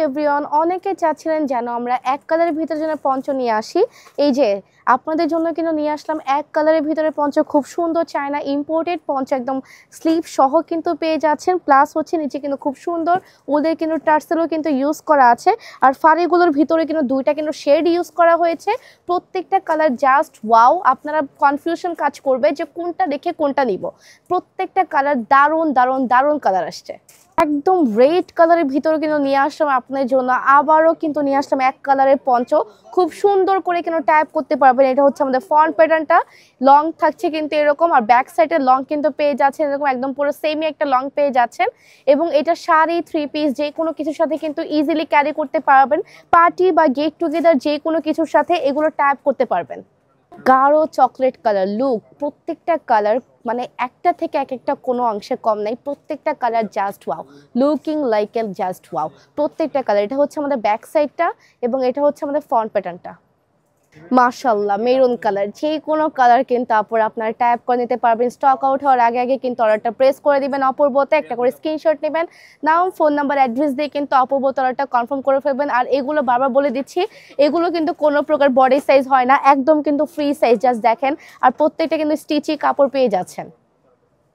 Everyone, অনেকে চাচ্ছিলেন যেন আমরা এক কালারের ভিতরে যেন পঞ্চ নিয়ে আসি। এই যে আপনাদের জন্য কিন্তু নিয়ে আসলাম এক কালারের ভিতরে পঞ্চ, খুব সুন্দর চায়না ইম্পোর্টেড পঞ্চ, একদম স্লিভ সহ কিন্তু পেয়ে যাচ্ছেন। প্লাস হচ্ছে নিচে কিন্তু খুব সুন্দর ওদের কিন্তু টার্সেলও কিন্তু ইউজ করা আছে। আর ফাড়িগুলোর ভিতরে কিন্তু দুইটা কিন্তু শেড ইউজ করা হয়েছে। প্রত্যেকটা কালার জাস্ট ওয়াও, আপনারা কনফিউশন কাজ করবে যে কোনটা রেখে কোনটা নিব। প্রত্যেকটা কালার দারুণ দারুণ দারুণ কালার আসছে। একদম রেড কালারের ভিতরে কিন্তু নিয়ে আসলাম আপনাদের জন্য, আবারও কিন্তু নিয়ে আসলাম এক কালারের পঞ্চ। খুব সুন্দর করে কিন্তু টাইপ করতে পারবেন। এটা হচ্ছে আমাদের ফ্রন্ট প্যাটার্নটা, লং থাকছে কিন্তু এরকম, আর ব্যাক সাইডে লং কিন্তু পেয়ে যাচ্ছেন এরকম, একদম পুরো সেমই একটা লং পেয়ে যাচ্ছেন। এবং এটা শাড়ি, থ্রি পিস যে কোনো কিছুর সাথে কিন্তু ইজিলি ক্যারি করতে পারবেন। পার্টি বা গেট টুগেদার যে কোনো কিছুর সাথে এগুলো টাইপ করতে পারবেন। গাঢ় চকলেট কালার লুক, প্রত্যেকটা কালার মানে একটা থেকে এক একটা কোনো অংশে কম নাই। প্রত্যেকটা colour just wow, looking like a just wow. প্রত্যেকটা কালার, এটা হচ্ছে আমাদের ব্যাক সাইডটা এবং এটা হচ্ছে আমাদের ফ্রন্ট প্যাটার্নটা। মাশাআল্লাহ, মেরুন কালার, যে কোনো কালার কিন্তু আপনারা আপনারা ট্যাপ করে নিতে পারবেন। স্টক আউট হওয়ার আগে আগে কিন্তু অর্ডারটা প্রেস করে দিবেন। অপূর্বতে একটা করে স্ক্রিনশট নেবেন, নাম, ফোন নাম্বার, অ্যাড্রেস দিয়ে কিন্তু অপূর্বতে অর্ডারটা কনফার্ম করে ফেলবেন। আর এগুলো বারবার বলে দিচ্ছি, এগুলো কিন্তু কোনো প্রকার বডি সাইজ হয় না, একদম কিন্তু ফ্রি সাইজ। জাস্ট দেখেন, আর প্রত্যেকটা কিন্তু স্টিচি কাপড় পেয়ে যাচ্ছেন।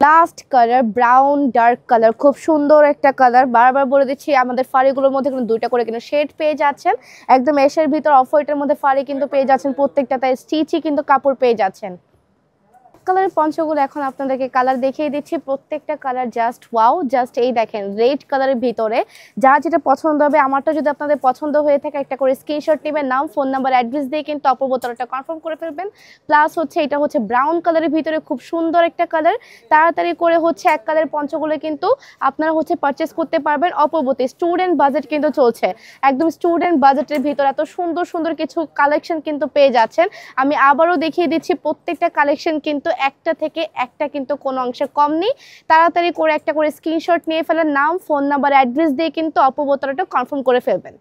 Last colour brown dark colour, খুব সুন্দর একটা কালার। বারবার বলে দিচ্ছি, আমাদের ফাড়িগুলোর মধ্যে কিন্তু দুইটা করে কিন্তু শেড পেয়ে যাচ্ছেন। একদম এসের ভিতর অফ হোয়াইটের মধ্যে ফাড়ি কিন্তু পেয়ে যাচ্ছেন, প্রত্যেকটা তাই স্টিচই কিন্তু কাপড় পেয়ে যাচ্ছেন। কালারের পঞ্চগুলো এখন আপনাদেরকে কালার দেখিয়ে দিচ্ছি। প্রত্যেকটা কালার জাস্ট ওয়াও। জাস্ট এই দেখেন, রেড কালারের ভিতরে যার যেটা পছন্দ হবে, আমারটা যদি আপনাদের পছন্দ হয়ে থাকে একটা করে স্ক্রিনশট নেবেন, নাম, ফোন নাম্বার, অ্যাড্রেস দিয়ে কিন্তু অপূর্বতাটা কনফার্ম করে ফেলবেন। প্লাস হচ্ছে এটা হচ্ছে ব্রাউন কালারের ভিতরে, খুব সুন্দর একটা কালার। তাড়াতাড়ি করে হচ্ছে এক কালারের পঞ্চগুলো কিন্তু আপনারা হচ্ছে পারচেস করতে পারবেন অপূর্বতে। স্টুডেন্ট বাজেট কিন্তু চলছে, একদম স্টুডেন্ট বাজেটের ভিতরে এত সুন্দর সুন্দর কিছু কালেকশন কিন্তু পেয়ে যাচ্ছেন। আমি আবারও দেখিয়ে দিচ্ছি, প্রত্যেকটা কালেকশন কিন্তু একটা থেকে একটা কিন্তু কোনো অংশে কম নেই। তাড়াতাড়ি করে একটা করে স্ক্রিনশট নিয়ে ফেলেন, নাম, ফোন নাম্বার, অ্যাড্রেস দিয়ে কিন্তু অপূর্বতাটা কনফার্ম করে ফেলবেন।